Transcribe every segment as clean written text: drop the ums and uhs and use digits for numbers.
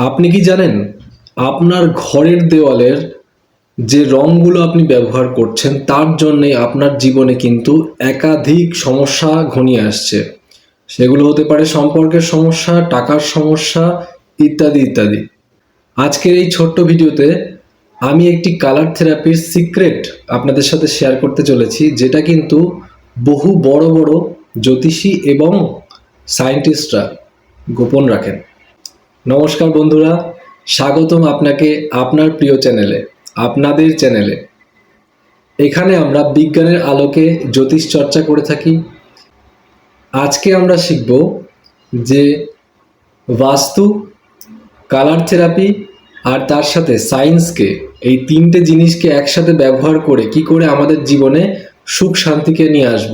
আপনি কি জানেন আপনার ঘরের দেওয়ালের যে রঙগুলো আপনি ব্যবহার করছেন তার জন্যে আপনার জীবনে কিন্তু একাধিক সমস্যা ঘনিয়ে আসছে। সেগুলো হতে পারে সম্পর্কের সমস্যা, টাকার সমস্যা, ইত্যাদি ইত্যাদি। আজকের এই ছোট্ট ভিডিওতে আমি একটি কালার থেরাপির সিক্রেট আপনাদের সাথে শেয়ার করতে চলেছি, যেটা কিন্তু বহু বড় বড় জ্যোতিষী এবং সায়েন্টিস্টরা গোপন রাখেন। নমস্কার বন্ধুরা, স্বাগতম আপনাকে আপনার প্রিয় চ্যানেলে, আপনাদের চ্যানেলে। এখানে আমরা বিজ্ঞানের আলোকে জ্যোতিষ চর্চা করে থাকি। আজকে আমরা শিখব যে বাস্তু, কালার থেরাপি আর তার সাথে সায়েন্সকে, এই তিনটে জিনিসকে একসাথে ব্যবহার করে কি করে আমাদের জীবনে সুখ শান্তিকে নিয়ে আসব।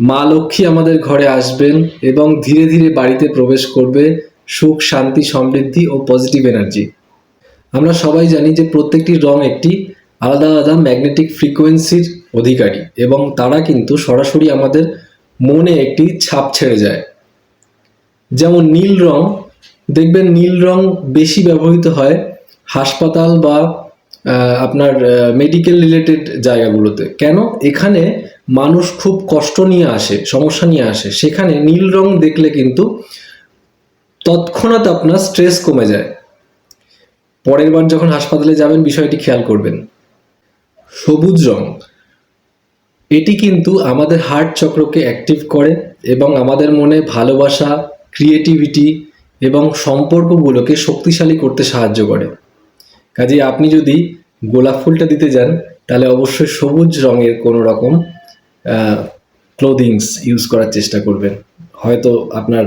মা লক্ষ্মী আমাদের ঘরে আসবেন এবং ধীরে ধীরে বাড়িতে প্রবেশ করবে সুখ, শান্তি, সমৃদ্ধি ও পজিটিভ এনার্জি। আমরা সবাই জানি যে প্রত্যেকটি রং একটি আলাদা আলাদা ম্যাগনেটিক ফ্রিকোয়েন্সির অধিকারী এবং তারা কিন্তু সরাসরি আমাদের মনে একটি ছাপ ছেড়ে যায়। যেমন নীল রং, দেখবেন নীল রং বেশি ব্যবহৃত হয় হাসপাতাল বা আপনার মেডিকেল রিলেটেড জায়গাগুলোতে। কেন? এখানে মানুষ খুব কষ্ট নিয়ে আসে, সমস্যা নিয়ে আসে, সেখানে নীল রং দেখলে কিন্তু তৎক্ষণাৎ আপনার স্ট্রেস কমে যায়। পরের বার যখন হাসপাতালে যাবেন বিষয়টি খেয়াল করবেন। সবুজ রং, এটি কিন্তু আমাদের হার্ট চক্রকে অ্যাক্টিভ করে এবং আমাদের মনে ভালোবাসা, ক্রিয়েটিভিটি এবং সম্পর্কগুলোকে শক্তিশালী করতে সাহায্য করে। কাজেই আপনি যদি গোলাপ ফুলটা দিতে যান তাহলে অবশ্যই সবুজ রঙের কোনো রকম ক্লোদিংস ইউজ করার চেষ্টা করবেন। হয়তো আপনার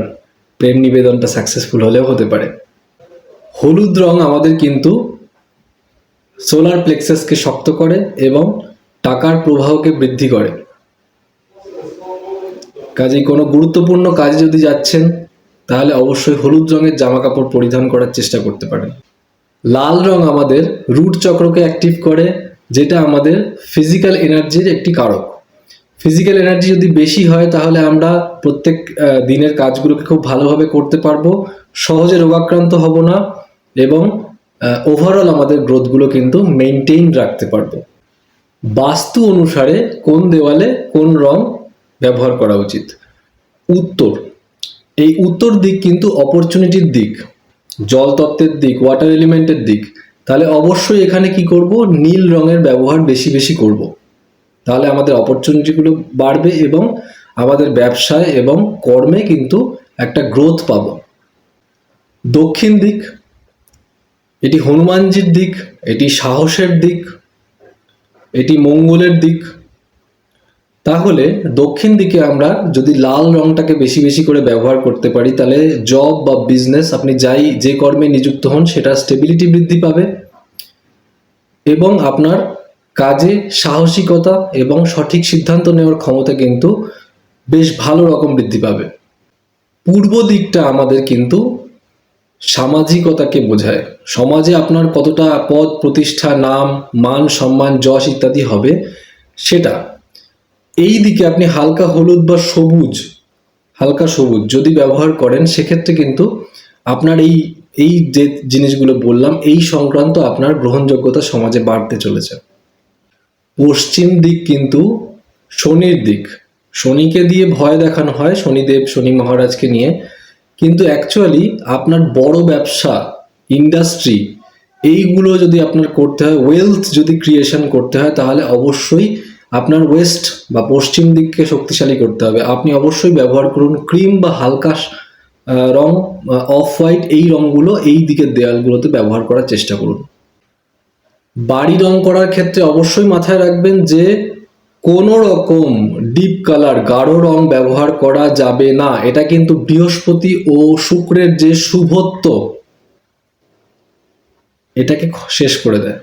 প্রেম নিবেদনটা সাকসেসফুল হলেও হতে পারে। হলুদ রং আমাদের কিন্তু সোলার প্লেক্সাসকে শক্ত করে এবং টাকার প্রবাহকে বৃদ্ধি করে। কাজেই কোনো গুরুত্বপূর্ণ কাজে যদি যাচ্ছেন তাহলে অবশ্যই হলুদ রঙের জামা কাপড় পরিধান করার চেষ্টা করতে পারেন। লাল রং আমাদের রুট চক্রকে অ্যাক্টিভ করে, যেটা আমাদের ফিজিক্যাল এনার্জির একটি কারক। ফিজিক্যাল এনার্জি যদি বেশি হয় তাহলে আমরা প্রত্যেক দিনের কাজগুলোকে খুব ভালোভাবে করতে পারবো, সহজে রোগাক্রান্ত হব না এবং ওভারঅল আমাদের গ্রোথগুলো কিন্তু মেনটেইন রাখতে পারবো। বাস্তু অনুসারে কোন দেওয়ালে কোন রং ব্যবহার করা উচিত? উত্তর, এই উত্তর দিক কিন্তু অপরচুনিটির দিক, জল তত্ত্বের দিক, ওয়াটার এলিমেন্টের দিক। তাহলে অবশ্যই এখানে কি করব? নীল রঙের ব্যবহার বেশি বেশি করব। তাহলে আমাদের অপরচুনিটিগুলো বাড়বে এবং আমাদের ব্যবসায় এবং কর্মে কিন্তু একটা গ্রোথ পাবো। দক্ষিণ দিক, এটি হনুমানজির দিক, এটি সাহসের দিক, এটি মঙ্গলের দিক। তাহলে দক্ষিণ দিকে আমরা যদি লাল রংটাকে বেশি বেশি করে ব্যবহার করতে পারি তাহলে জব বা বিজনেস, আপনি যে কর্মে নিযুক্ত হন সেটা স্টেবিলিটি বৃদ্ধি পাবে এবং আপনার কাজে সাহসিকতা এবং সঠিক সিদ্ধান্ত নেওয়ার ক্ষমতা কিন্তু বেশ ভালো রকম বৃদ্ধি পাবে। পূর্ব দিকটা আমাদের কিন্তু সামাজিকতাকে বোঝায়। সমাজে আপনার কতটা পদ প্রতিষ্ঠা, নাম, মান, সম্মান, যশ ইত্যাদি হবে সেটা। এই দিকে আপনি হালকা হলুদ বা সবুজ, হালকা সবুজ যদি ব্যবহার করেন সেক্ষেত্রে কিন্তু আপনার এই যে জিনিসগুলো বললাম এই সংক্রান্ত আপনার গ্রহণযোগ্যতা সমাজে বাড়তে চলেছে। পশ্চিম দিক কিন্তু শনির দিক। শনিকে দিয়ে ভয় দেখানো হয়, শনিদেব, শনি মহারাজকে নিয়ে, কিন্তু অ্যাকচুয়ালি আপনার বড় ব্যবসা, ইন্ডাস্ট্রি, এইগুলো যদি আপনার করতে হয়, ওয়েলথ যদি ক্রিয়েশন করতে হয় তাহলে অবশ্যই আপনার ওয়েস্ট বা পশ্চিম দিককে শক্তিশালী করতে হবে। আপনি অবশ্যই ব্যবহার করুন ক্রিম বা হালকা রং, অফ হোয়াইট, এই রঙগুলো এই দিকের দেয়ালগুলোতে ব্যবহার করার চেষ্টা করুন। বাড়ি রং করার ক্ষেত্রে অবশ্যই মাথায় রাখবেন যে কোনো রকম ডিপ কালার, গাঢ় রং ব্যবহার করা যাবে না। এটা কিন্তু বৃহস্পতি ও শুক্রের যে শুভত্ব এটাকে শেষ করে দেয়।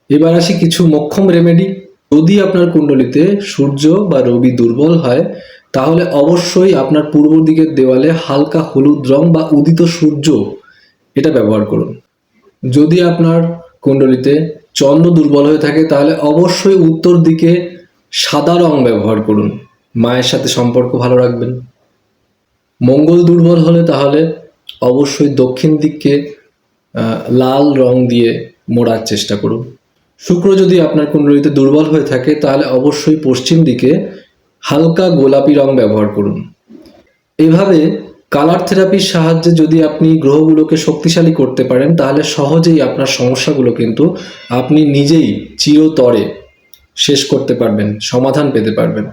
এবার আসি কিছু মোক্ষম রেমেডি। যদি আপনার কুণ্ডলিতে সূর্য বা রবি দুর্বল হয় তাহলে অবশ্যই আপনার পূর্ব দিকের দেওয়ালে হালকা হলুদ রং বা উদিত সূর্য এটা ব্যবহার করুন। যদি আপনার কুণ্ডলিতে চন্দ্র দুর্বল হয়ে থাকে তাহলে অবশ্যই উত্তর দিকে সাদা রং ব্যবহার করুন, মায়ের সাথে সম্পর্ক ভালো রাখবেন। মঙ্গল দুর্বল হলে তাহলে অবশ্যই দক্ষিণ দিককে লাল রং দিয়ে মোড়ার চেষ্টা করুন। শুক্র যদি আপনার কুণ্ডলিতে দুর্বল হয়ে থাকে তাহলে অবশ্যই পশ্চিম দিকে হালকা গোলাপি রং ব্যবহার করুন। এভাবে কালার থেরাপির সাহায্যে যদি আপনি গ্রহগুলোকে শক্তিশালী করতে পারেন তাহলে সহজেই আপনার সমস্যাগুলো কিন্তু আপনি নিজেই চিরতরে শেষ করতে পারবেন, সমাধান পেতে পারবেন।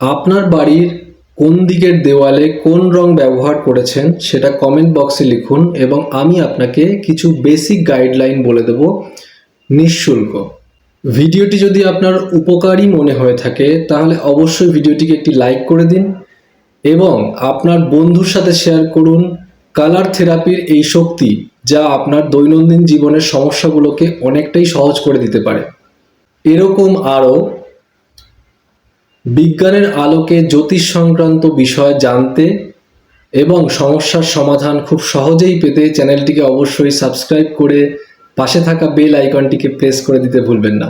আপনার বাড়ির কোন দিকের দেওয়ালে কোন রং ব্যবহার করেছেন সেটা কমেন্ট বক্সে লিখুন এবং আমি আপনাকে কিছু বেসিক গাইডলাইন বলে দেব নিঃশুল্ক। ভিডিওটি যদি আপনার উপকারী মনে হয়ে থাকে তাহলে অবশ্যই ভিডিওটিকে একটি লাইক করে দিন এবং আপনার বন্ধুর সাথে শেয়ার করুন কালার থেরাপির এই শক্তি, যা আপনার দৈনন্দিন জীবনের সমস্যাগুলোকে অনেকটাই সহজ করে দিতে পারে। এরকম আরও বিজ্ঞানের আলোকে জ্যোতিষ সংক্রান্ত বিষয় জানতে এবং সমস্যার সমাধান খুব সহজেই পেতে চ্যানেলটিকে অবশ্যই সাবস্ক্রাইব করে পাশে থাকা বেল আইকনটিকে প্রেস করে দিতে ভুলবেন না।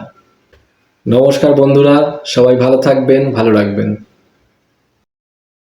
নমস্কার বন্ধুরা, সবাই ভালো থাকবেন, ভালো রাখবেন।